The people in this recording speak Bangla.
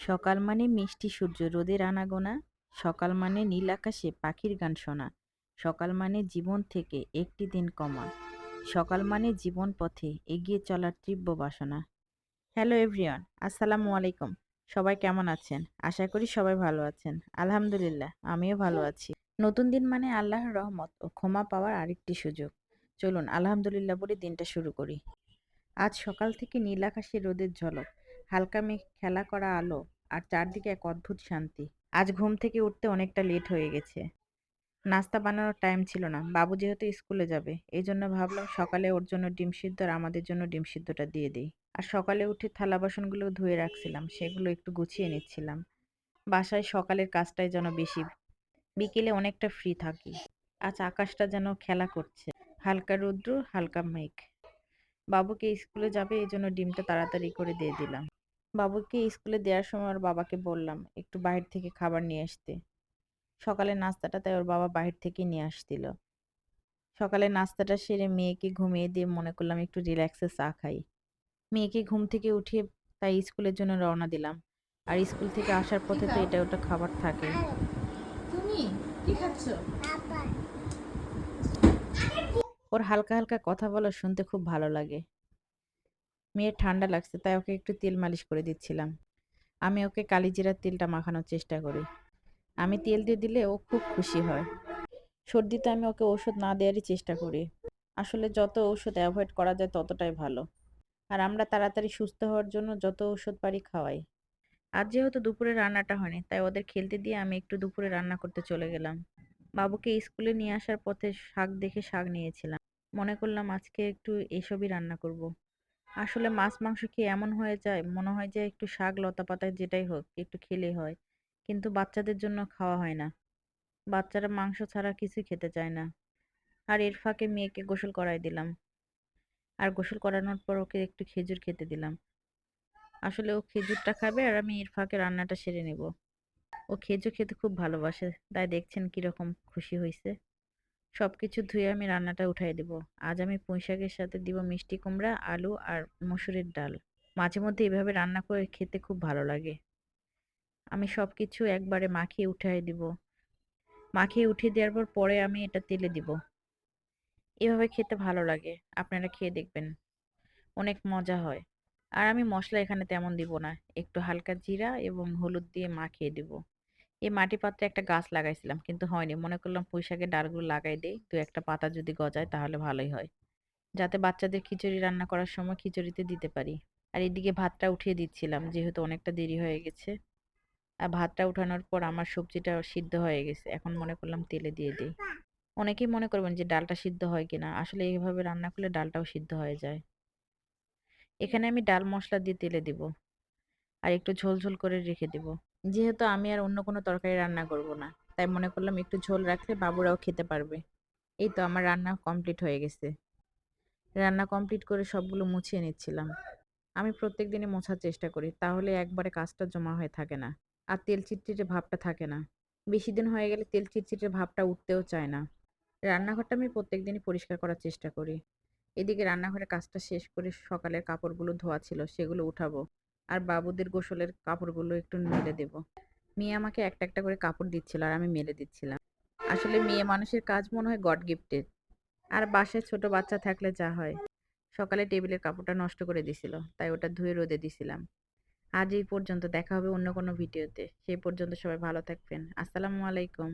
সকাল মানে মিষ্টি সূর্য রোদের আনাগোনা, সকাল মানে নীল আকাশে পাখির গান শোনা, সকাল মানে জীবন থেকে একটি দিন কমা, সকাল মানে জীবন পথে এগিয়ে চলার তীব্র বাসনা। হ্যালো এভরিওয়ান, আসসালামু আলাইকুম। সবাই কেমন আছেন? আশা করি সবাই ভালো আছেন। আলহামদুলিল্লাহ, আমিও ভালো আছি। নতুন দিন মানে আল্লাহর রহমত ও ক্ষমা পাওয়ার আরেকটি সুযোগ। চলুন আলহামদুলিল্লাহ বলে দিনটা শুরু করি। আজ সকাল থেকে নীল আকাশে রোদের ঝলক, হালকা মেঘ খেলা করা আলো, আর চারদিকে এক অদ্ভুত শান্তি। আজ ঘুম থেকে উঠতে অনেকটা লেট হয়ে গেছে। নাস্তা বানানোর টাইম ছিল না, বাবু যেহেতু স্কুলে যাবে এই জন্য ভাবলাম সকালে ওর জন্য ডিম সিদ্ধ আর আমাদের জন্য ডিম সিদ্ধটা দিয়ে দিই। আর সকালে উঠে থালা বাসনগুলো ধুয়ে রাখছিলাম, সেগুলো একটু গুছিয়ে নিচ্ছিলাম। বাসায় সকালের কাজটাই যেন বেশি, বিকেলে অনেকটা ফ্রি থাকি। আজ আকাশটা যেন খেলা করছে, হালকা রৌদ্র হালকা মেঘ। বাবুকে স্কুলে যাবে এই জন্য ডিমটা তাড়াতাড়ি করে দিয়ে দিলাম। বাবুকে স্কুলে দেওয়ার সময় ওর বাবাকে বললাম একটু বাইরে থেকে খাবার নিয়ে আসতে। সকালের নাস্তাটা তাই ওর বাবা বাইরে থেকে নিয়ে আসছিল। সকালের নাস্তাটা সেরে মেয়েকে ঘুমিয়ে দিয়ে মনে করলাম একটু রিল্যাক্সে চা খাই। মেয়েকে ঘুম থেকে উঠিয়ে তাই স্কুলের জন্য রওনা দিলাম। আর স্কুল থেকে আসার কি পথে তো খাও? এটা ওটা খাবার থাকে। তুমি কি খাচ্ছ? ওর হালকা হালকা কথা বলা শুনতে খুব ভালো লাগে। মেয়ের ঠান্ডা লাগছে তাই ওকে একটু তেল মালিশ করে দিচ্ছিলাম। আমি ওকে কালিজিরার তেলটা মাখানোর চেষ্টা করি। আমি তেল দিয়ে দিলে ও খুব খুশি হয়। সর্দিতে আমি ওকে ওষুধ না দেওয়ারই চেষ্টা করি। আসলে যত ঔষধ অ্যাভয়েড করা যায় ততটাই ভালো। আর আমরা তাড়াতাড়ি সুস্থ হওয়ার জন্য যত ওষুধ পারি খাওয়াই। আজ যেহেতু দুপুরে রান্নাটা হয়নি তাই ওদের খেলতে দিয়ে আমি একটু দুপুরে রান্না করতে চলে গেলাম। বাবুকে স্কুলে নিয়ে আসার পথে শাক দেখে শাক নিয়েছিলাম। মনে করলাম আজকে একটু এসবই রান্না করব। আসলে মাছ মাংস খেয়ে এমন হয়ে যায় মনে হয় যে একটু শাক লতা পাতায় যেটাই হোক একটু খেলেই হয়। কিন্তু বাচ্চাদের জন্য খাওয়া হয় না। বাচ্চারা মাংস ছাড়া কিছুই খেতে চায় না। আর এর ফাঁকে মেয়েকে গোসল করাই দিলাম। আর গোসল করানোর পর ওকে একটু খেজুর খেতে দিলাম। আসলে ও খেজুরটা খাবে আর আমি এর ফাঁকে রান্নাটা সেরে নেব। ও খেজুর খেতে খুব ভালোবাসে, তাই দেখছেন কিরকম খুশি হয়েছে। সবকিছু ধুয়ে আমি রান্নাটা উঠাই দিব। আজ আমি পুঁইশাকের সাথে দিব মিষ্টি কুমড়া, আলু আর মসুরের ডাল। মাঝে মধ্যে এভাবে রান্না করে খেতে খুব ভালো লাগে। আমি সবকিছু একবারে মাখিয়ে উঠাই দিব। মাখিয়ে উঠিয়ে দেওয়ার পর পরে আমি এটা তেলে দিব। এভাবে খেতে ভালো লাগে। আপনারা খেয়ে দেখবেন, অনেক মজা হয়। আর আমি মসলা এখানে তেমন দিব না, একটু হালকা জিরা এবং হলুদ দিয়ে মাখিয়ে দিব। এই মাটি পাত্রে একটা গাছ লাগাইছিলাম কিন্তু হয়নি, মনে করলাম পুঁইশাকের ডালগুলো লাগাই দেই, দু একটা পাতা যদি গজায় তাহলে ভালোই হয়, যাতে বাচ্চাদের খিচুড়ি রান্না করার সময় খিচুড়িতে দিতে পারি। আর এদিকে ভাতটা উঠিয়ে দিচ্ছিলাম যেহেতু অনেকটা দেরি হয়ে গেছে। আর ভাতটা উঠানোর পর আমার সবজিটা সিদ্ধ হয়ে গেছে, এখন মনে করলাম তেলে দিয়ে দিই। অনেকেই মনে করবেন যে ডালটা সিদ্ধ হয় কিনা, আসলে এইভাবে রান্না করলে ডালটাও সিদ্ধ হয়ে যায়। এখানে আমি ডাল মশলা দিয়ে তেলে দিব আর একটু ঝোল ঝোল করে রেখে দিব। যেহেতু আমি আর অন্য কোনো তরকারি রান্না করব না, তাই মনে করলাম একটু ঝোল রাখলে বাবুরাও খেতে পারবে। এই তো আমার রান্না কমপ্লিট হয়ে গেছে। রান্না কমপ্লিট করে সবগুলো মুছিয়ে নিচ্ছিলাম। আমি প্রত্যেকদিনই মোছার চেষ্টা করি, তাহলে একবারে কাজটা জমা হয়ে থাকে না। আর তেল চিটচিটে ভাবটা থাকে না। বেশি দিন হয়ে গেলে তেল চিটচিটে ভাবটা উঠতেও চায় না। রান্নাঘরটা আমি প্রত্যেকদিনই পরিষ্কার করার চেষ্টা করি। এদিকে রান্নাঘরের কাজটা শেষ করে সকালের কাপড়গুলো ধোয়া ছিল সেগুলো উঠাবো। আর বাবুদের গোসলের কাপড়গুলো একটু মেলে দেব। মেয়ে আমাকে একটা একটা করে কাপড় দিচ্ছিল আর আমি মেলে দিচ্ছিলাম। আসলে মেয়ে মানুষের কাজ মনে হয় গড গিফটেড। আর বাসায় ছোট বাচ্চা থাকলে যা হয়, সকালে টেবিলের কাপড়টা নষ্ট করে দিছিল তাই ওটা ধুয়ে রোদে দিছিলাম। আজ এই পর্যন্ত, দেখা হবে অন্য কোনো ভিডিওতে। সেই পর্যন্ত সবাই ভালো থাকবেন। আসসালামু আলাইকুম।